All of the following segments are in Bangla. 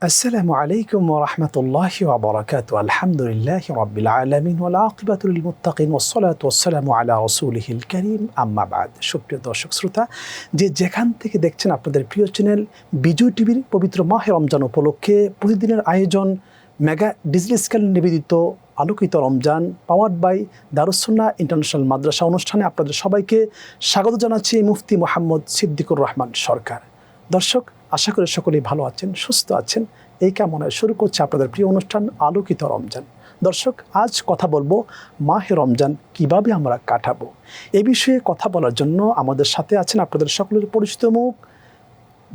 আসসালামু আলাইকুম ওয়া রাহমাতুল্লাহি ওয়া বারাকাতুহু। আলহামদুলিল্লাহি রাব্বিল আলামিন ওয়াল আকিবাতু লিল মুত্তাকিন ওয়াস সালাতু ওয়াস সালামু আলা রাসূলিহিল কারীম, আম্মা বা'দ। সুপ্রিয় দর্শক শ্রোতা, যে যেখান থেকে দেখছেন আপনাদের প্রিয় চ্যানেল বিজয় টিভির পবিত্র মাহে রমজান উপলক্ষে প্রতিদিনের আয়োজন মেগা ডিজিটাল স্কেল নিবেদিত আলোকিত Ramzan powered by Darus Sunnah international মাদ্রাসা অনুষ্ঠানে আপনাদের সবাইকে স্বাগত জানাচ্ছি মুফতি মোহাম্মদ সিদ্দিকুর রহমান সরকার। দর্শক, আশা করি সকলেই ভালো আছেন, সুস্থ আছেন। এই কামনায় শুরু করছে আপনাদের প্রিয় অনুষ্ঠান আলোকিত রমজান। দর্শক, আজ কথা বলবো মাহে রমজান কিভাবে আমরা কাটাবো। এই বিষয়ে কথা বলার জন্য আমাদের সাথে আছেন আপনাদের সকলের পরিচিত মুখ,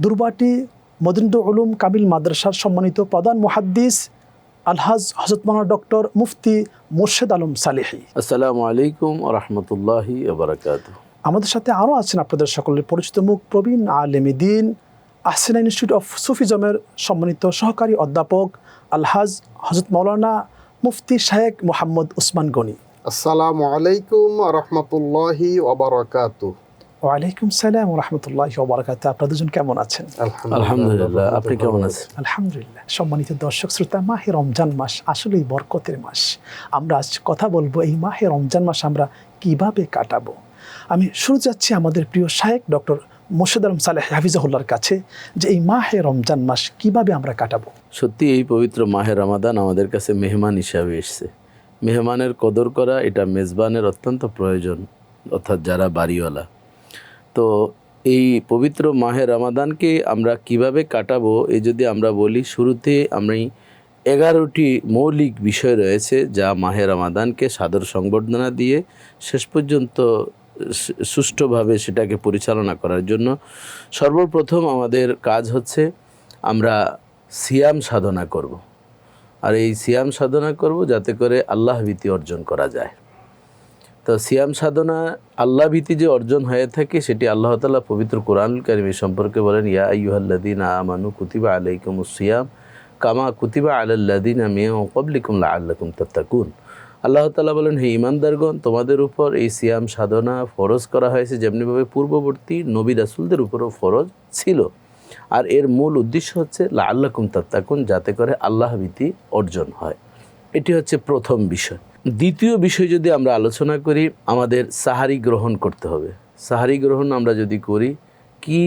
দুর্বাটি মদিনাতুল উলুম কামিল মাদ্রাসার সম্মানিত প্রধান মুহাদ্দিস আলহাজ হযরত মাওলানা ডক্টর মুফতি মোর্শেদ আলম সালেহী। আসসালামু আলাইকুম ওয়া রাহমাতুল্লাহি ওয়া বারাকাতুহু। আমাদের সাথে আরও আছেন আপনাদের সকলের পরিচিত মুখ, প্রবীণ আলেম দ্বীন আহসানা ইনস্টিটিউট অফ সুফিজমের সম্মানিত সহকারী অধ্যাপক আলহাজ হযরত মাওলানা মুফতি শায়েখ মোহাম্মদ উসমান গনি। আসসালামু আলাইকুম ওয়া রাহমাতুল্লাহি ওয়া বারাকাতুহু। ওয়ালাইকুম সালাম ওয়া রাহমাতুল্লাহি ওয়া বারাকাতুহু। আপনারা দুজন কেমন আছেন? আলহামদুলিল্লাহ, আপনি কেমন আছেন? আলহামদুলিল্লাহ। সম্মানিত দর্শক শ্রোতা, মাহে রমজান মাস আসলেই বরকতের মাস। আমরা আজ কথা বলবো এই মাহে রমজান মাস আমরা কিভাবে কাটাবো। আমি শুরু যাচ্ছি আমাদের প্রিয় শায়েখ ডক্টর মোর্শেদ আলম সালেহী হাফিজাহুল্লাহর কাছে, যে এই মাহে রমজান মাস কিভাবে আমরা কাটাবো। সত্যি এই পবিত্র মাহে রমাদান আমাদের কাছে মেহমান হিসাবে এসেছে। মেহমানের কদর করা এটা মেজবানের অত্যন্ত প্রয়োজন, অর্থাৎ যারা বাড়িওয়ালা। তো এই পবিত্র মাহে রমাদানকে আমরা কিভাবে কাটাবো এই যদি আমরা বলি, শুরুতে আমি 11টি মৌলিক বিষয় রয়েছে যা মাহে রমাদানকে সাদর সংবর্ধনা দিয়ে শেষ পর্যন্ত সুষ্ঠুভাবে সেটাকে পরিচালনা করার জন্য সর্বপ্রথম আমাদের কাজ হচ্ছে আমরা সিয়াম সাধনা করব। আর এই সিয়াম সাধনা করব যাতে করে আল্লাহ ভীতি অর্জন করা যায়। তো সিয়াম সাধনা আল্লাহ ভীতি যে অর্জন হয়ে থাকে সেটি আল্লাহ তাআলা পবিত্র কোরআনুল কারীম সম্পর্কে বলেন, ইয়া আইয়ুহাল্লাযীনা আমানু কুতিবা আলাইকুমুস সিয়াম কামা কুতিবা আলাল্লাযীনা মিন ক্বাবলিকুম লাআল্লাকুম তাত্তাকুন। আল্লাহ তাআলা বলেন, হে ঈমানদারগণ, তোমাদের উপর এই সিয়াম সাধনা ফরজ করা হয়েছে যেমনিভাবে পূর্ববর্তী নবী রাসূলদের উপরও ফরজ ছিল। আর এর মূল উদ্দেশ্য হচ্ছে লাআল্লাকুম তাত্তাকুন, যাতে করে আল্লাহ ভীতি অর্জন হয়। এটি হচ্ছে প্রথম বিষয়। দ্বিতীয় বিষয় যদি আমরা আলোচনা করি, আমাদের সাহারি গ্রহণ করতে হবে। সাহারি গ্রহণ আমরা যদি করি, কি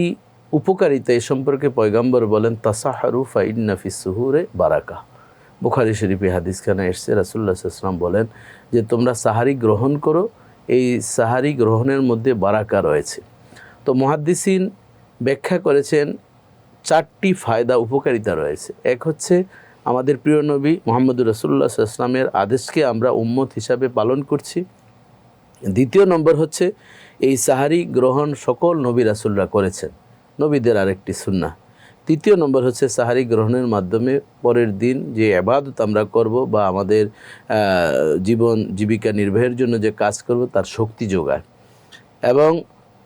উপকারিতা এ সম্পর্কে পয়গম্বর বলেন, তাসাহারু ফা ইন্না ফিস সুহুরে বারাকা। বুখারী শরীফে হাদিসখানা এসেছে, রাসূলুল্লাহ সাল্লাল্লাহু আলাইহি ওয়াসাল্লাম বলেন যে তোমরা সাহারি গ্রহণ করো, এই সাহারি গ্রহণের মধ্যে বারাকা রয়েছে। তো মুহাদ্দিসিন ব্যাখ্যা করেছেন 4টি ফায়দা উপকারিতা রয়েছে। এক হচ্ছে আমাদের প্রিয় নবী মুহাম্মদুর রাসূলুল্লাহ সাল্লাল্লাহু আলাইহি ওয়াসাল্লামের আদেশকে আমরা উম্মত হিসাবে পালন করছি। দ্বিতীয় নম্বর হচ্ছে এই সাহারি গ্রহণ সকল নবী রাসূলরা করেছেন, নবীদের আরেকটি সুন্নাহ। তৃতীয় নম্বর হচ্ছে সাহারি গ্রহণের মাধ্যমে পরের দিন যে ইবাদত আমরা করব বা আমাদের জীবন জীবিকা নির্বাহের জন্য যে কাজ করব তার শক্তি যোগায়। এবং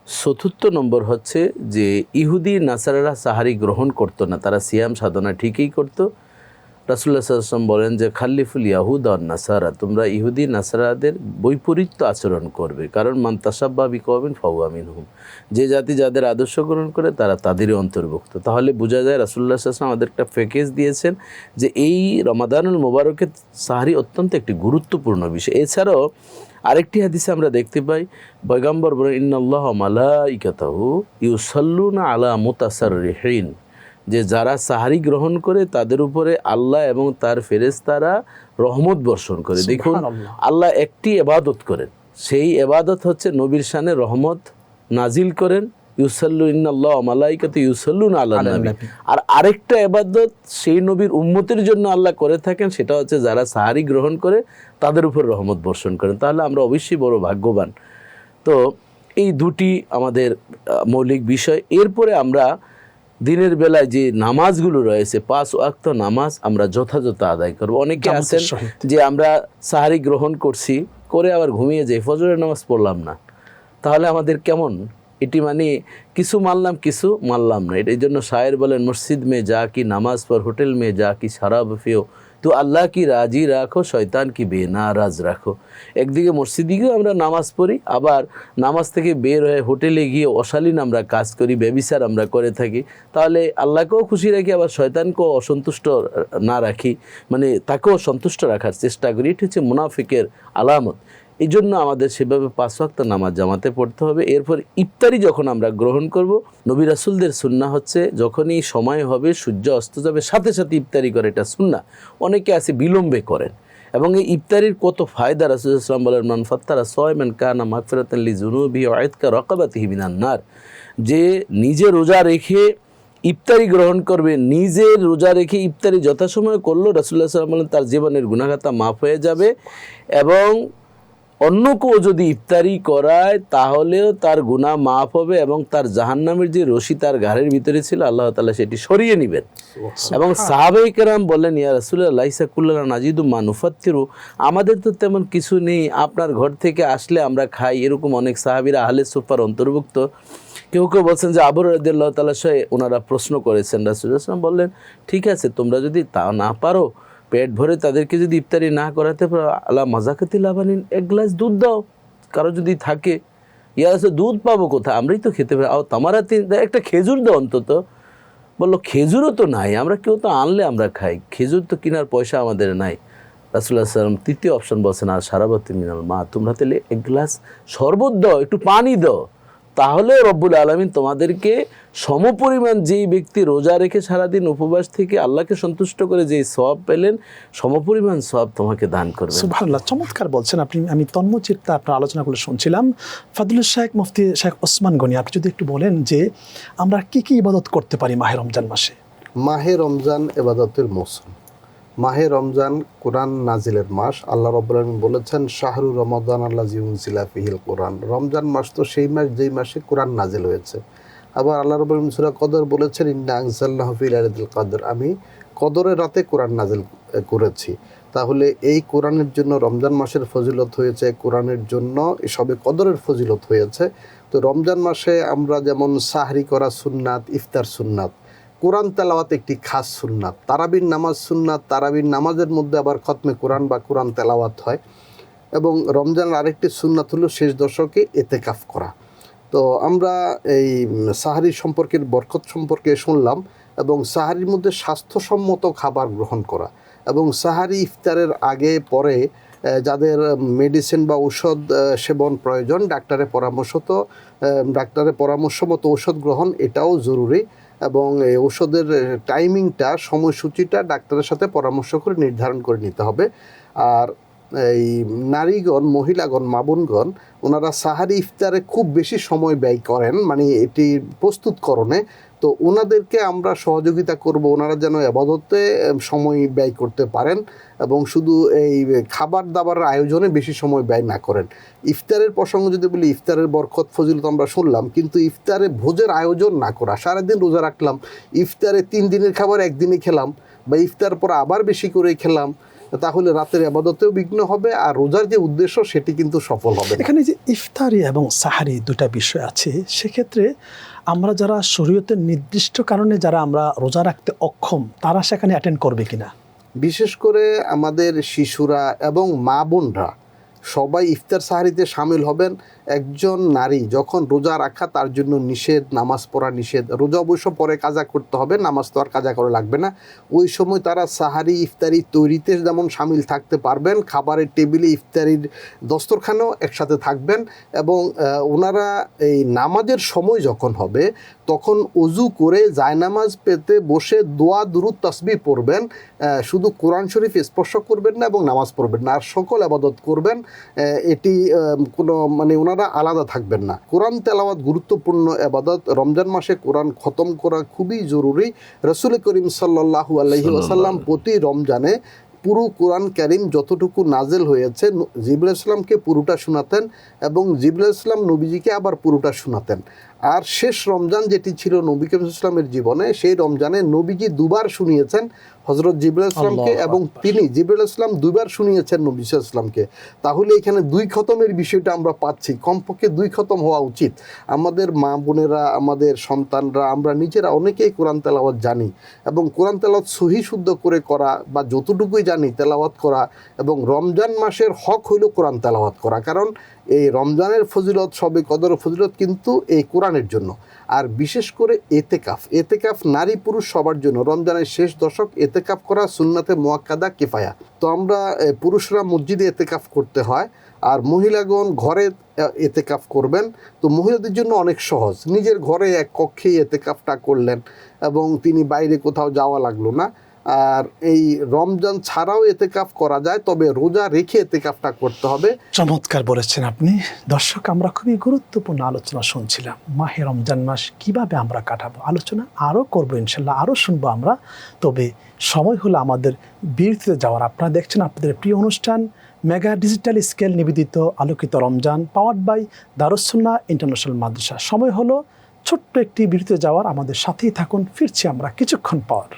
চতুর্থ নম্বর হচ্ছে যে ইহুদি নাসারারা সাহারি গ্রহণ করতো না, তারা সিয়াম সাধনা ঠিকই করতো। রাসূলুল্লাহ সাল্লাল্লাহু আলাইহি ওয়াসাল্লাম বলেন যে খাল্লিফুল ইয়াহুদ ওয়ান নাসারা, তোমরা ইহুদি নাসারাদের বৈপরীত্য আচরণ করবে, কারণ মান তাশাব্বাহা বিকওমিন ফাহুয়া মিনহুম, যে জাতি যাদের আদর্শ গ্রহণ করে তারা তাদেরই অন্তর্ভুক্ত। তাহলে বোঝা যায় রাসূলুল্লাহ সাল্লাল্লাহু আলাইহি ওয়াসাল্লাম আমাদের একটা প্যাকেজ দিয়েছেন যে এই রমাদানুল মুবারকের সাহারি অত্যন্ত একটি গুরুত্বপূর্ণ বিষয়। এছাড়াও আরেকটি হাদিসে আমরা দেখতে পাই, পয়গম্বর বলেন, ইন্নাল্লাহা ওয়া মালাইকাতাহু ইউসাল্লুনা আলা মুতাসাররিহিন, যে যারা সাহারি গ্রহণ করে তাদের উপরে আল্লাহ এবং তার ফেরেশতারা রহমত বর্ষণ করে। দেখুন, আল্লাহ একটি ইবাদত করেন, সেই ইবাদত হচ্ছে নবীর শানে রহমত নাজিল করেন, ইউসাল্লু ইন্নাল্লাহা ওয়া মালাইকাতু ইউসাল্লুনা আলান নবী। আর আরেকটা ইবাদত সেই নবীর উম্মতের জন্য আল্লাহ করে থাকেন, সেটা হচ্ছে যারা সাহারি গ্রহণ করে তাদের উপর রহমত বর্ষণ করেন। তাহলে আমরা অবশ্যই বড় ভাগ্যবান। তো এই দুটি আমাদের মৌলিক বিষয়। এরপরে আমরা দিনের বেলায় যে নামাজগুলো রয়েছে 5 ওয়াক্ত নামাজ আমরা যথাযথ আদায় করব। অনেকে আছেন যে আমরা সাহারি গ্রহণ করছি করে আবার ঘুমিয়ে যাই, ফজরের নামাজ পড়লাম না, তাহলে আমাদের কেমন? এটি মানে কিছু মানলাম কিছু মানলাম না। এই জন্য শায়ের বলেন, মসজিদ মে যা কি নামাজ পর, হোটেল মে যা কি শরাব পিও, তো আল্লাহ কি রাজি রাখো, শয়তান কি বেনারাজ রাখো। একদিকে মসজিদে গিয়েও আমরা নামাজ পড়ি, আবার নামাজ থেকে বের হয়ে হোটেলে গিয়ে অশালীন আমরা কাজ করি, ব্যভিচার আমরা করে থাকি, তাহলে আল্লাহকেও খুশি রাখি, আবার শয়তানকেও অসন্তুষ্ট না রাখি, মানে তাকেও সন্তুষ্ট রাখার চেষ্টা করি। এটি হচ্ছে মুনাফিকের আলামত। এই জন্য আমাদের সেভাবে 5 ওয়াক্ত নামাজ জামাতে পড়তে হবে। এরপর ইফতারি যখন আমরা গ্রহণ করব, নবী রাসূলদের সুন্নাহ হচ্ছে যখনই সময় হবে, সূর্য অস্ত যাবে, সাথে সাথে ইফতারি করে, এটা সুন্নাহ। অনেকে আছে বিলম্বে করেন, এবং এই ইফতারির কত ফায়দা। রাসূল সাল্লাল্লাহু আলাইহি ওয়াসাল্লাম বলেন, মান ফাত্তারা সায়মান কানা মাগফিরাতান লিযুনুবিহি ওয়া ইতকা রাকাবাতিহি মিনান নার। যে নিজে রোজা রেখে ইফতারি গ্রহণ করবে, নিজের রোজা রেখে ইফতারি যথাসময়ে করলো, রাসূলুল্লাহ সাল্লাল্লাহু আলাইহি ওয়াসাল্লাম বলেন তার জীবনের গুনাহগাতা মাফ হয়ে যাবে, এবং অন্য কেউ যদি ইফতারি করায় তাহলেও তার গুনাহ মাফ হবে, এবং তার জাহান্নামের যে রশি তার ঘাড়ের ভিতরে ছিল আল্লাহ তাআলা সেটি সরিয়ে নেবেন। এবং সাহাবায়ে কেরাম বললেন, ইয়া রাসূলুল্লাহ লাইসা কুল্লুনা নাজিদু মা নুফাত্তিরু, আমাদের তো তেমন কিছু নেই, আপনার ঘর থেকে আসলে আমরা খাই। এরকম অনেক সাহাবীরা আহলে সুফার অন্তর্ভুক্ত। কেউ কেউ বলছেন যে আবু হুরায়রা রাদিয়াল্লাহু তাআলা সহ ওনারা প্রশ্ন করেছেন, রাসূলুল্লাহ সাল্লাল্লাহু আলাইহি ওয়াসাল্লাম বললেন, ঠিক আছে, তোমরা যদি তা না পারো, পেট ভরে তাদেরকে যদি ইফতারি না করাতে পারো, আলা মাজাকাতি লাবানিন, 1 গ্লাস দুধ দাও কারো যদি থাকে। ইয়া রাসূল, দুধ পাবো কোথায়, আমরাই তো খেতে পারি। তামারাতি, একটা খেজুর দাও অন্তত। বললো খেজুরও তো নাই, আমরা কেউ তো আনলে আমরা খাই, খেজুর তো কেনার পয়সা আমাদের নাই। রাসূলুল্লাহ সাল্লাল্লাহু আলাইহি ওয়াসাল্লাম তৃতীয় অপশন বলছেন, আর শারাবাতি মিনাল মা, তোমরা তাহলে 1 গ্লাস শরবত দাও, একটু পানি দাও, তাহলে রব্বুল আলামিন তোমাদেরকে সমপরিমাণ, যেই ব্যক্তি রোজা রেখে সারাদিন উপবাস থেকে আল্লাহকে সন্তুষ্ট করে যেই সওয়াব পেলেন, সমপরিমাণ সওয়াব তোমাকে দান করবেন। সুবহানাল্লাহ, চমৎকার বলছেন আপনি। আমি তন্ময়চিত্তে আপনার আলোচনাগুলো শুনছিলাম। ফাদলুল শেখ মুফতি শেখ ওসমান গনি, আপনি যদি একটু বলেন যে আমরা কি কি ইবাদত করতে পারি মাহে রমজান মাসে? মাহে রমজান ইবাদতের মৌসুম। মাহে রমজান কোরআন নাজিলের মাস। আল্লাহ রাব্বুল আলামিন বলেছেন, শাহরু রমাদান আল্লাযী উনজিলা ফিহিল কোরআন। রমজান মাস তো সেই মাস যেই মাসে কোরআন নাজিল হয়েছে। আবার আল্লাহ রাব্বুল আলামিন সূরা কদর বলেছেন, ইন্না আনজালনাহু ফি লাইলাতুল কদর, আমি কদরের রাতে কোরআন নাজিল করেছি। তাহলে এই কোরআনের জন্য রমজান মাসের ফজিলত হয়েছে, কোরআনের জন্য সবে কদরের ফজিলত হয়েছে। তো রমজান মাসে আমরা যেমন সাহরি করা সুন্নাত, ইফতার সুন্নাত, কোরআন তেলাওয়াত একটি খাস সুন্নাত, তারাবির নামাজ সুন্নাত, তারাবির নামাজের মধ্যে আবার খতমে কোরআন বা কোরআন তেলাওয়াত হয়। এবং রমজানের আরেকটি সুন্নাত হলো শেষ দশকে এতেকাফ করা। তো আমরা এই সাহারি সম্পর্কের বরকত সম্পর্কে শুনলাম, এবং সাহারির মধ্যে স্বাস্থ্যসম্মত খাবার গ্রহণ করা, এবং সাহারি ইফতারের আগে পরে যাদের মেডিসিন বা ঔষধ সেবন প্রয়োজন, ডাক্তারের পরামর্শ মতো ঔষধ গ্রহণ, এটাও জরুরি। এবং এই ঔষধের টাইমিংটা, সময়সূচিটা ডাক্তারের সাথে পরামর্শ করে নির্ধারণ করে নিতে হবে। আর এই নারীগণ, মহিলাগণ, মা বোনগণ, ওনারা সাহারি ইফতারে খুব বেশি সময় ব্যয় করেন, মানে এটি প্রস্তুতকরণে। তো ওনাদেরকে আমরা সহযোগিতা করব, ওনারা যেন ইবাদতে সময় ব্যয় করতে পারেন, এবং শুধু এই খাবার দাবারের আয়োজনে বেশি সময় ব্যয় না করেন। ইফতারের প্রসঙ্গ যদি বলি, ইফতারের বরকত ফজিলত আমরা শুনলাম, কিন্তু ইফতারে ভোজের আয়োজন না করা, সারাদিন রোজা রাখলাম, ইফতারে 3 দিনের খাবার একদিনে খেলাম, বা ইফতার পর আবার বেশি করে খেলাম, তাহলে রাতের ইবাদতেও বিঘ্ন হবে, আর রোজার যে উদ্দেশ্য সেটি কিন্তু সফল হবে। এখানে যে ইফতারি এবং সাহারি দুটা বিষয় আছে, সেক্ষেত্রে আমরা যারা শরীয়তের নির্দিষ্ট কারণে যারা আমরা রোজা রাখতে অক্ষম, তারা সেখানে অ্যাটেন্ড করবে কিনা? বিশেষ করে আমাদের শিশুরা এবং মা বোনরা সবাই ইফতার সাহারিতে সামিল হবেন। একজন নারী যখন রোজা রাখা তার জন্য নিষেধ, নামাজ পড়া নিষেধ। রোজা অবশ্য পরে কাজা করতে হবে, নামাজ তো আর কাজা করা লাগবে না। ওই সময় তারা সাহারি ইফতারি তৈরিতে যেমন সামিল থাকতে পারবেন, খাবারের টেবিলে ইফতারির দস্তরখানেও একসাথে থাকবেন। এবং ওনারা এই নামাজের সময় যখন হবে তখন অজু করে জায়নামাজ পেতে বসে দোয়া দুরুদ তাসবিহ পড়বেন, শুধু কোরআন শরীফ স্পর্শ করবেন না এবং নামাজ পড়বেন না, আর সকল ইবাদত করবেন। এটি কোনো মানে ওনারা আলাদা থাকবেন না। কোরআন তেলাওয়াত গুরুত্বপূর্ণ ইবাদত। রমজান মাসে কোরআন খতম করা খুবই জরুরি। রাসূল করিম সাল্লাল্লাহু আলাইহি ওয়াসাল্লাম প্রতি রমজানে পুরো কোরআন কারীম যতটুকু নাজেল হয়েছে জিবরাইল আলাইহিস সালামকে পুরোটা শোনাতেন, এবং জিবরাইল আলাইহিস সালাম নবীজিকে আবার পুরোটা শোনাতেন। আর শেষ রমজান যেটি ছিল নবী করিম সাল্লাল্লাহু আলাইহি ওয়াসাল্লামের জীবনে, সেই রমজানে নবীজি দুবার শুনিয়েছেন, হযরত জিবরাইল ইসলামকে, আল্লাহু এবং আকবার। তিনি জিবরাইল ইসলাম 2বার শুনিয়েছেন নবী সাল্লাল্লাহু আলাইহি ওয়াসাল্লামকে। তাহলে এখানে 2 খতমের বিষয়টা আমরা পাচ্ছি, কমপক্ষে 2 খতম হওয়া উচিত। আমাদের মা বোনেরা, আমাদের সন্তানরা, আমরা নিজেরা অনেকেই কোরআন তেলাওয়াত জানি, এবং কোরআন তেলাওয়াত সহি শুদ্ধ করে করা বা যতটুকুই জানি তেলাওয়াত করা, এবং রমজান মাসের হক হইল কোরআন তেলাওয়াত করা। কারণ এই রমজানের ফজিলত, শবে কদরের ফজিলত কিন্তু এই কোরআনের জন্য। আর বিশেষ করে এতেকাফ নারী পুরুষ সবার জন্য। রমজানের শেষ দশক এতেকাফ করা সুন্নাতে মুআক্কাদা কিফায়া। তো আমরা পুরুষরা মসজিদে এতেকাফ করতে হয়, আর মহিলাগণ ঘরে এতেকাফ করবেন। তো মহিলাদের জন্য অনেক সহজ, নিজের ঘরে এক কক্ষেই এতেকাফটা করলেন এবং তিনি বাইরে কোথাও যাওয়া লাগলো না। আর এই রমজান ছাড়াও এতেকাফ করা যায়, তবে রোজা রেখে এতেকাফটা করতে হবে। চমৎকার বলেছেন আপনি। দর্শক, আমরা খুবই গুরুত্বপূর্ণ আলোচনা শুনছিলাম, মাহে রমজান মাস কিভাবে আমরা কাটাবো। আলোচনা আরও করবো ইনশাল্লাহ, আরও শুনবো আমরা। তবে সময় হলো আমাদের বিরতিতে যাওয়ার। আপনারা দেখছেন আপনাদের প্রিয় অনুষ্ঠান মেগা ডিজিটাল স্কেল নিবেদিত আলোকিত Ramzan, powered by Darus Sunnah international মাদ্রাসা। সময় হলো ছোট্ট একটি বিরতিতে যাওয়ার। আমাদের সাথেই থাকুন, ফিরছি আমরা কিছুক্ষণ পর।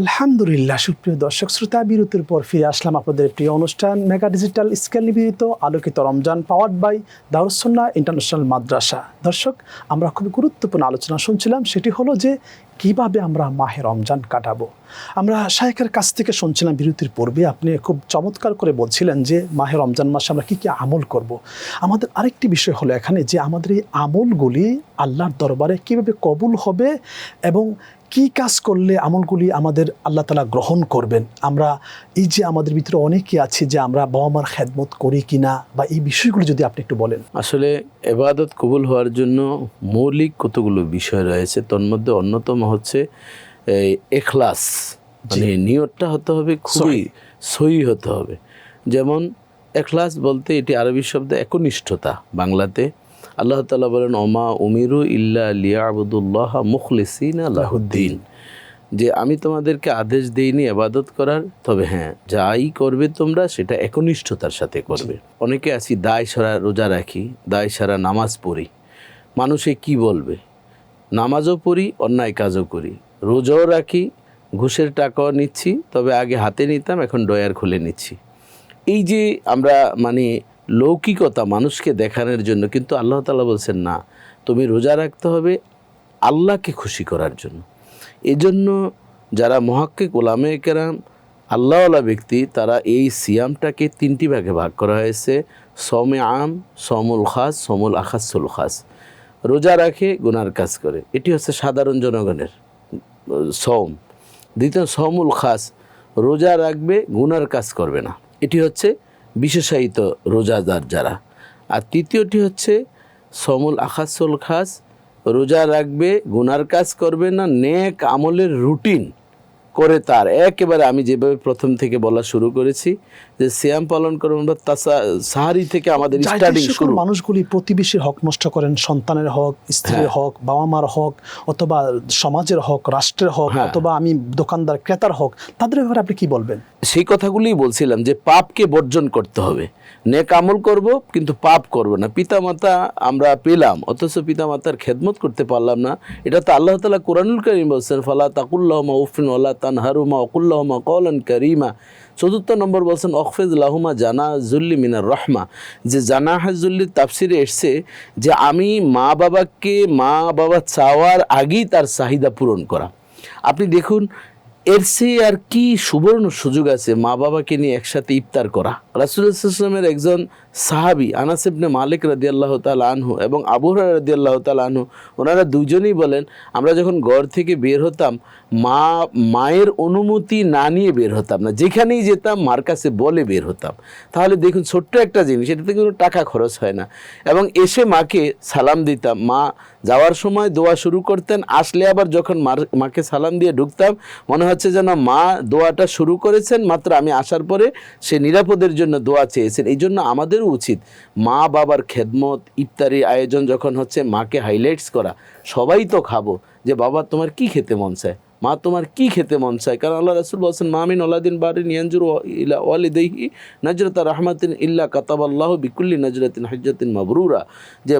আলহামদুলিল্লাহ, সুপ্রিয় দর্শক শ্রোতা, বিরতির পর ফিরে আসলাম আপনাদের প্রিয় অনুষ্ঠান মেগা ডিজিটাল স্কেল নিবেদিত আলোকিত Ramzan, powered by Darus Sunnah international মাদ্রাসা। দর্শক, আমরা খুবই গুরুত্বপূর্ণ আলোচনা শুনছিলাম, সেটি হলো যে কিভাবে আমরা মাহে রমজান কাটাবো। আমরা শায়েখের কাছ থেকে শুনছিলাম বিরতির পূর্বে, আপনি খুব চমৎকার করে বলছিলেন যে মাহে রমজান মাসে আমরা কী কী আমল করব। আমাদের আরেকটি বিষয় হলো এখানে যে আমাদের এই আমলগুলি আল্লাহর দরবারে কীভাবে কবুল হবে এবং কি কাজ করলে আমলগুলি আমাদের আল্লাহ তাআলা গ্রহণ করবেন। আমরা এই যে আমাদের ভিতরে অনেকে আছে যে আমরা বাবা মার খেদমত করি কিনা, বা এই বিষয়গুলো যদি আপনি একটু বলেন। আসলে ইবাদত কবুল হওয়ার জন্য মৌলিক কতগুলো বিষয় রয়েছে, তন্মধ্যে অন্যতম হচ্ছে এই ইখলাস, মানে নিয়তটা হতে হবে খুবই সহি হতে হবে। যেমন ইখলাস বলতে এটি আরবি শব্দ একনিষ্ঠতা। বাংলাতে আল্লাহ তাআলা বলেন ওমা উমিরু ইল্লা লিয়াবুদুল্লাহ মুখলিসিনা লাহুদ্দিন, যে আমি তোমাদেরকে আদেশ দেইনি ইবাদত করার, তবে হ্যাঁ যাই করবে তোমরা সেটা একনিষ্ঠতার সাথে করবে। অনেকে আছি দায় সারা রোজা রাখি, দায় সারা নামাজ পড়ি, মানুষে কি বলবে, নামাজও পড়ি অন্যায় কাজও করি, রোজাও রাখি, ঘুষের টাকাও নিচ্ছি, তবে আগে হাতে নিতাম এখন ডয়ার খুলে নিচ্ছি। এই যে আমরা মানে লৌকিকতা মানুষকে দেখানোর জন্য, কিন্তু আল্লাহ তাআলা বলছেন না, তুমি রোজা রাখতে হবে আল্লাহকে খুশি করার জন্য। এজন্য যারা মুহাক্কিক উলামায়ে কেরাম আল্লাহওয়ালা ব্যক্তি, তারা এই সিয়ামটাকে 3টি ভাগে ভাগ করা হয়েছে: সৌমে আম, সৌমুল খাস, সৌমুল আখাসুল খাস। রোজা রাখে গুনার কাজ করে, এটি হচ্ছে সাধারণ জনগণের সৌম। দ্বিতীয় সৌমুল খাস, রোজা রাখবে গুনার কাজ করবে না, এটি হচ্ছে বিশেষায়িত রোজাদার যারা। আর তৃতীয়টি হচ্ছে সৌমুল আখাসুল খাস, রোজা রাখবে গুনার কাজ করবে না, নেক আমলের রুটিন করে তার একেবারে আমি যেভাবে প্রথম থেকে বলা শুরু করেছি যে সিয়াম পালন করবেন বা সাহারি থেকে আমাদের স্টার্টিং শুরু। মানুষগুলি প্রতিবেশীর হক নষ্ট করেন, সন্তানের হক, স্ত্রীর হক, বাবা মার হক, অথবা সমাজের হক, রাষ্ট্রের হক, অথবা আমি দোকানদার ক্রেতার হক, তাদের ব্যাপারে আপনি কি বলবেন? সেই কথাগুলিই বলছিলাম যে পাপকে বর্জন করতে হবে, নেক আমল করব কিন্তু পাপ করব না। পিতামাতা আমরা পেলাম অথচ পিতামাতার খেদমত করতে পারলাম না, এটা তো আল্লাহ তাআলা কোরআনুল কারীম বলছেন ফালা তাকুল্লাহুমা উফিন ওয়ালা তানহারুমা ওয়াকুল্লাহুমা কওলান কারীমা। 4 নম্বর বলছেন অখফিজ লাহুমা জানাজুল্লি মিনার রহমা, যে জানাহাজুল্লির তাফসিরে এসছে যে আমি মা বাবা চাওয়ার আগেই তার চাহিদা পূরণ করা। আপনি দেখুন এর চেয়ে আর কি সুবর্ণ সুযোগ আছে মা বাবাকে নিয়ে একসাথে ইফতার করা। রাসূলুল্লাহ সাল্লাল্লাহু আলাইহি ওয়াসাল্লামের একজন সাহাবী আনাস ইবনে মালিক রাদিয়াল্লাহু তাআলা আনহু এবং আবু হুরায়রা রাদিয়াল্লাহু তাআলা আনহু, ওনারা দুইজনেই বলেন আমরা যখন ঘর থেকে বের হতাম মায়ের অনুমতি না নিয়ে বের হতাম না, যেখানেই যেতাম মার কাছে বলে বের হতাম। তাহলে দেখুন ছোট্ট একটা জিনিস, এটাতে কোনো টাকা খরচ হয় না। এবং এসে মাকে সালাম দিতাম, মা যাওয়ার সময় দোয়া শুরু করতেন, আসলে আবার যখন মাকে সালাম দিয়ে ঢুকতাম মনে হচ্ছে যেন মা দোয়াটা শুরু করেছেন, মাত্র আমি আসার পরে সে নিরাপদের জন্য দোয়া চেয়েছেন। এই জন্য আমাদেরও উচিত মা বাবার খেদমত, ইফতারি আয়োজন যখন হচ্ছে মাকে হাইলাইটস করা। সবাই তো খাবো, যে বাবা তোমার কি খেতে মন চায়, মা তোমার কি খেতে মন চায়, কারণ আল্লাহ রাসূল বলছেন মামিন ওলাদিন বারিন ইয়ানজুরু ইলা ওয়ালিদাইহি নাজরাতা রাহমাতিন ইল্লা কাতাবাল্লাহু বিকুল্লি নাজরাতিন হজ্জাতিন মাবরুরা, যে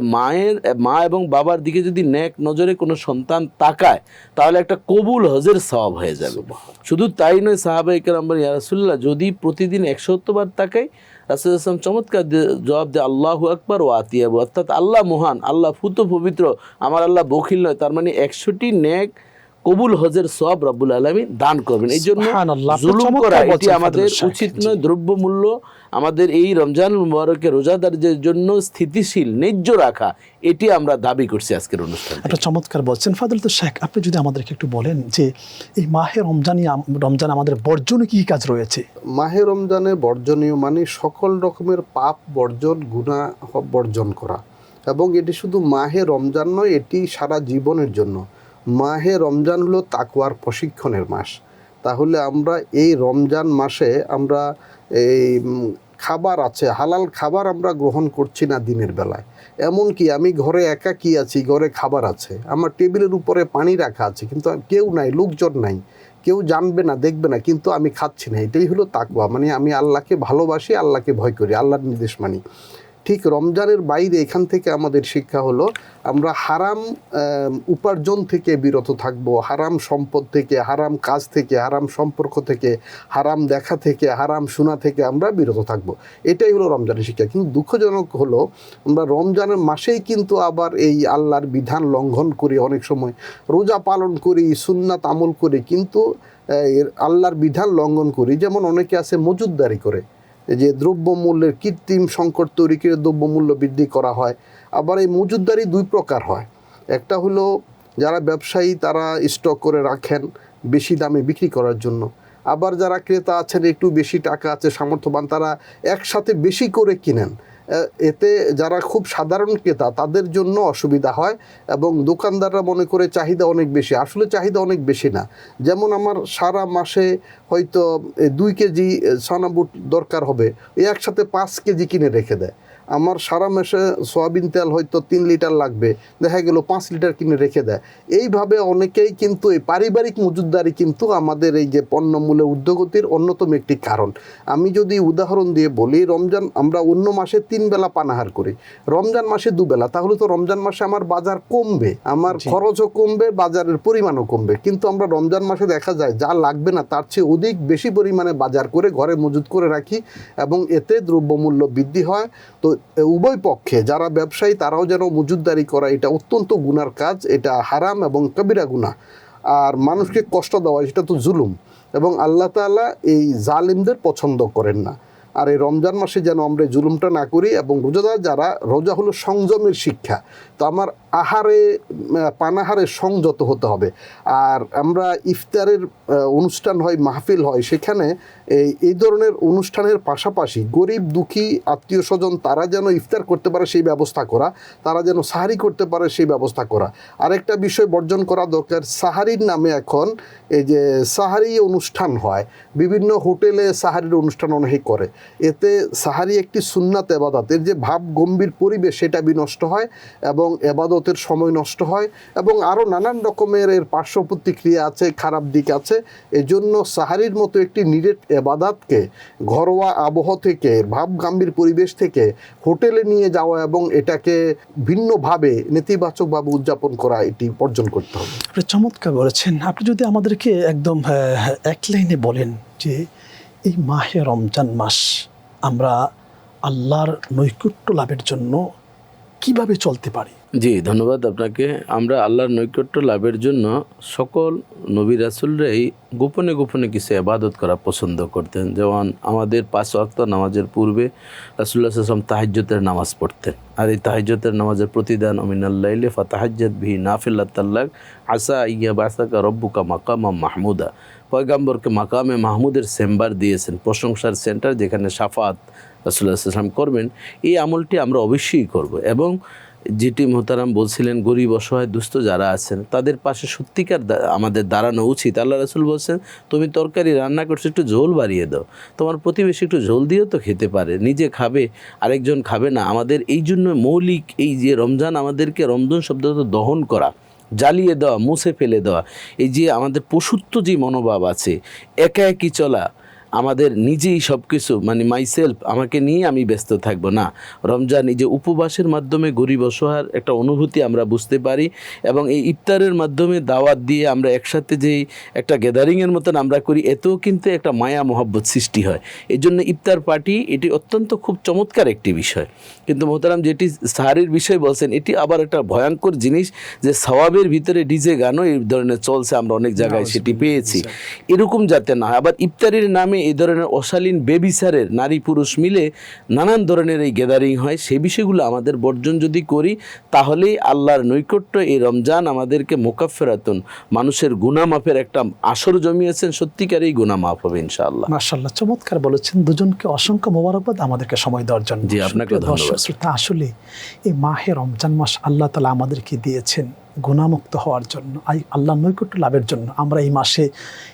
মা এবং বাবার দিকে যদি নেক নজরে কোনো সন্তান তাকায় তাহলে একটা কবুল হজের সওয়াব হয়ে যাবে। শুধু তাই নয়, সাহাবায়ে কেরাম বলেন ইয়া রাসূলুল্লাহ যদি প্রতিদিন 170 বার তাকাই, রাসূল সাল্লাল্লাহু চমৎকার জবাব দেয় আল্লাহু আকবার ওয়া আতিয়াবু, অর্থাৎ আল্লাহ মহান, আল্লাহ ফুত পবিত্র, আমার আল্লাহ বখিল নয়। তার মানে 100টি নেক কবুল হজের সওয়াব রব্বুল আলামিন দান করবেন। এই জন্য সুবহানাল্লাহ, জুলুম চমৎকার করা এটি বলছেন আমাদের ফাদিল উচিত শাহ। নয়। দ্রব্যমূল্য আমাদের এই রমজান মুবারকের রোজাদারদের জন্য স্থিতিশীল ন্যায্য রাখা, এটি আমরা দাবি করছি আজকের অনুষ্ঠানে। আপনি চমৎকার বলছেন ফাদিলাতুল শেখ। আপনি যদি আমাদেরকে একটু বলেন যে এই মাহে রমজান আমাদের বর্জনীয় কী কাজ রয়েছে? মাহে রমজানে বর্জনীয় মানে সকল রকমের পাপ বর্জন, গুনাহ বর্জন করা, এবং এটি শুধু মাহে রমজান নয়, এটি সারা জীবনের জন্য। মাহে রমজান হলো তাকওয়ার প্রশিক্ষণের মাস। তাহলে আমরা এই রমজান মাসে আমরা এই খাবার আছে, হালাল খাবার আমরা গ্রহণ করছি না দিনের বেলায়। এমনকি আমি ঘরে একাকী আছি, ঘরে খাবার আছে, আমার টেবিলের উপরে পানি রাখা আছে, কিন্তু কেউ নাই, লোকজন নাই, কেউ জানবে না, দেখবে না, কিন্তু আমি খাচ্ছি না। এটাই হলো তাকওয়া, মানে আমি আল্লাহকে ভালোবাসি, আল্লাহকে ভয় করি, আল্লাহর নির্দেশ মানি। ঠিক রমজানের বাইরে এখান থেকে আমাদের শিক্ষা হলো আমরা হারাম উপার্জন থেকে বিরত থাকব, হারাম সম্পদ থেকে, হারাম কাজ থেকে, হারাম সম্পর্ক থেকে, হারাম দেখা থেকে, হারাম শোনা থেকে আমরা বিরত থাকব। এটাই হলো রমজানের শিক্ষা। কিন্তু দুঃখজনক হলো আমরা রমজানের মাসেই কিন্তু আবার এই আল্লাহর বিধান লঙ্ঘন করি, অনেক সময় রোজা পালন করি, সুন্নাত আমল করি, কিন্তু আল্লাহর বিধান লঙ্ঘন করি। যেমন অনেকে আছে মজুদদারি করে, যে দ্রব্যমূল্যের কৃত্রিম সংকট তৈরি করে দ্রব্যমূল্য বৃদ্ধি করা হয়। আবার এই মজুদদারি দুই প্রকার হয়। একটা হলো যারা ব্যবসায়ী, তারা স্টক করে রাখেন বেশি দামে বিক্রি করার জন্য। আবার যারা ক্রেতা আছেন, একটু বেশি টাকা আছে, সামর্থ্যবান, তারা একসাথে বেশি করে কিনেন। এতে যারা খুব সাধারণ ক্রেতা তাদের জন্য অসুবিধা হয়, এবং দোকানদাররা মনে করে চাহিদা অনেক বেশি। আসলে চাহিদা অনেক বেশি না। যেমন আমার সারা মাসে হয়তো 2 কেজি সানাবুট দরকার হবে, একসাথে 5 কেজি কিনে রেখে দেয়। আমার সারা মাসে সয়াবিন তেল হয়তো 3 লিটার লাগবে, দেখা গেল 5 লিটার কিনে রেখে দেয়। এইভাবে অনেকেই কিন্তু এই পারিবারিক মজুদদারি কিন্তু আমাদের এই যে পণ্যমূল্যের ঊর্ধ্বগতির অন্যতম একটি কারণ। আমি যদি উদাহরণ দিয়ে বলি, রমজান আমরা অন্য মাসে 3 বেলা পানাহার করি, রমজান মাসে 2 বেলা, তাহলে তো রমজান মাসে আমার বাজার কমবে, আমার খরচও কমবে, বাজারের পরিমাণও কমবে। কিন্তু আমরা রমজান মাসে দেখা যায় যা লাগবে না তার চেয়ে অধিক বেশি পরিমাণে বাজার করে ঘরে মজুদ করে রাখি, এবং এতে দ্রব্যমূল্য বৃদ্ধি হয়। তো উভয় পক্ষে যারা ব্যবসায়ী তারাও যেন মজুদদারি করা, এটা অত্যন্ত গুনার কাজ, এটা হারাম এবং কবিরা গুনাহ। আর মানুষকে কষ্ট দেওয়া সেটা তো জুলুম, এবং আল্লাহ তাআলা এই জালিমদের পছন্দ করেন না। আর এই রমজান মাসে যেন আমরা জুলুমটা না করি। এবং রোজাদার যারা, রোজা হলো সংযমের শিক্ষা, তো আমার আহারে পানাহারে সংযত হতে হবে। আর আমরা ইফতারের অনুষ্ঠান হয়, মাহফিল হয়, সেখানে এই ধরনের অনুষ্ঠানের পাশাপাশি গরিব দুঃখী আত্মীয় স্বজন তারা যেন ইফতার করতে পারে সেই ব্যবস্থা করা, তারা যেন সাহারি করতে পারে সেই ব্যবস্থা করা। আরেকটা বিষয় বর্জন করা দরকার, সাহারির নামে এখন এই যে সাহারি অনুষ্ঠান হয়, বিভিন্ন হোটেলে সাহারির অনুষ্ঠান অনেকে করে। এতে সাহারি একটি সুন্নাত এবাদত, এর যে ভাব গম্ভীর পরিবেশ সেটা বিনষ্ট হয়, এবং এবাদতের সময় নষ্ট হয়, এবং আরও নানান রকমের এর পার্শ্ব প্রতিক্রিয়া আছে, খারাপ দিক আছে। এজন্য সাহারির মতো একটি নিরেট এবাদতকে ঘরোয়া আবহাওয়া থেকে, ভাব গম্ভীর পরিবেশ থেকে হোটেলে নিয়ে যাওয়া এবং এটাকে ভিন্নভাবে নেতিবাচকভাবে উদযাপন করা, এটি বর্জন করতে হবে। আপনি চমৎকার বলেছেন। আপনি যদি আমাদেরকে একদম এক লাইনে বলেন যে এই মাহে রমজান মাস আমরা আল্লাহর নৈকট্য লাভের জন্য কিভাবে চলতে পারি? জি, ধন্যবাদ আপনাকে। আমরা আল্লাহর নৈকট্য লাভের জন্য সকল নবী রাসূলরাই গোপনে গোপনে কিছু ইবাদত করা পছন্দ করতেন। যেমন আমাদের 5 ওয়াক্ত নামাজের পূর্বে রাসূলুল্লাহ সাল্লাল্লাহু আলাইহি ওয়াসাল্লাম তাহাজ্জুদের নামাজ পড়তেন। আর এই তাহাজ্জুদের নামাজের প্রতিদান মিনাল লাইলি ফাতাহাজ্জাত বিহি নাফিলাতাল লাক আসা ইয়াবাসাকা রব্বুকা মাকামাম মাহমুদা। পয়গম্বরকে মাকামে মাহমুদের চেম্বার দিয়েছেন, প্রশংসার সেন্টার, যেখানে শাফাত রাসূলুল্লাহ সাল্লাল্লাহু আলাইহি ওয়াসাল্লাম করবেন। এই আমলটি আমরা অবশ্যই করব। এবং যেটি মোহতারাম বলছিলেন, গরিব অসহায় দুস্থ যারা আছেন তাদের পাশে সত্যিকার আমাদের দাঁড়ানো উচিত। আল্লাহ রাসূল বলছেন, তুমি তরকারি রান্না করছো, একটু ঝোল বাড়িয়ে দাও, তোমার প্রতিবেশী একটু ঝোল দিয়েও তো খেতে পারে, নিজে খাবে আরেকজন খাবে না। আমাদের এই জন্য মৌলিক এই যে রমজান আমাদেরকে, রমজান শব্দটা দহন করা, জ্বালিয়ে দেওয়া, মুছে ফেলে দেওয়া, এই যে আমাদের পশুত্ব যে মনোভাব আছে, একা একই চলা, আমাদের নিজেই সব কিছু মানে মাইসেলফ, আমাকে নিয়ে আমি ব্যস্ত থাকবো না। রমজান এই যে উপবাসের মাধ্যমে গরিব অসহায়ের একটা অনুভূতি আমরা বুঝতে পারি, এবং এই ইফতারের মাধ্যমে দাওয়াত দিয়ে আমরা একসাথে যেই একটা গ্যাদারিংয়ের মতন আমরা করি, এতেও কিন্তু একটা মায়া মহব্বত সৃষ্টি হয়। এই জন্য ইফতার পার্টি এটি অত্যন্ত খুব চমৎকার একটি বিষয়। কিন্তু মোহতারাম যেটি সাহারির বিষয় বলছেন, এটি আবার একটা ভয়ঙ্কর জিনিস, যে সওয়াবের ভিতরে ডিজে গানও এই ধরনের চলছে, আমরা অনেক জায়গায় সেটি পেয়েছি। এরকম যাতে না হয়। আবার ইফতারের নামে এই ধরনের অশালীন বেবিচারের নারী পুরুষ মিলে নানান ধরনের এই গ্যাদারিং হয়, সেই বিষয়গুলো আমাদের বর্জন যদি করি, তাহলেই আল্লাহর নৈকট্য এই রমজান আমাদেরকে মোকাফফেরাতুন, মানুষের গুনাহ মাফের একটা আসর জমিয়েছেন, সত্যিকারেই গুনাহ মাফ হবে ইনশাআল্লাহ। মাশাআল্লাহ, চমৎকার বলেছেন। দুজনকে অসংখ্য মোবারকবাদ আমাদেরকে সময় দেওয়ার জন্য। জি, আপনাকে ধন্যবাদ। শ্রোতা, আসলে এই মাহে রমজান মাস আল্লাহ তাআলা আমাদেরকে দিয়েছেন গুনাহমুক্ত হওয়ার জন্য, আল্লাহর নৈকট্য লাভের জন্য। আমরা এই মাসে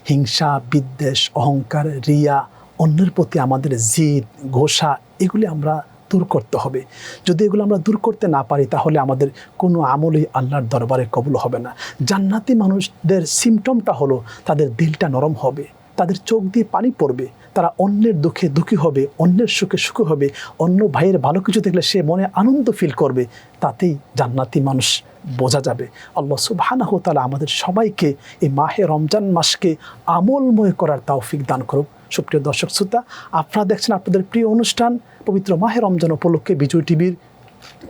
হিংসা, বিদ্বেষ, অহংকার, রিয়া, অন্যের প্রতি আমাদের জিদ, ঘোষা, এগুলি আমরা দূর করতে হবে। যদি এগুলো আমরা দূর করতে না পারি, তাহলে আমাদের কোনো আমলই আল্লাহর দরবারে কবুল হবে না। জান্নাতি মানুষদের সিমটমটা হলো তাদের দিলটা নরম হবে, তাদের চোখ দিয়ে পানি পড়বে, তারা অন্যের দুঃখে দুঃখী হবে, অন্যের সুখে সুখী হবে, অন্য ভাইয়ের ভালো কিছু দেখলে সে মনে আনন্দ ফিল করবে, তাতেই জান্নাতি মানুষ বোঝা যাবে। আল্লাহ সুবহানাহু ওয়া তাআলা আমাদের সবাইকে এই মাহে রমজান মাসকে আমলময় করার তৌফিক দান করুক। সুপ্রিয় দর্শক শ্রোতা, আপনারা দেখছেন আপনাদের প্রিয় অনুষ্ঠান পবিত্র মাহে রমজান উপলক্ষে বিজয় টিভির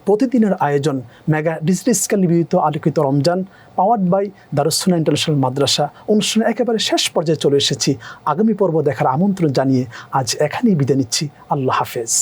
প্রতিদিনের আয়োজন মেগা ডিজিটাল স্কেল নিবেদিত আলোকিত Ramzan, powered by Darus Sunnah international মাদ্রাসা। অনুষ্ঠানের একেবারে শেষ পর্যায়ে চলে এসেছি। আগামী পর্ব দেখার আমন্ত্রণ জানিয়ে আজ এখানেই বিদায় নিচ্ছি। আল্লাহ হাফেজ।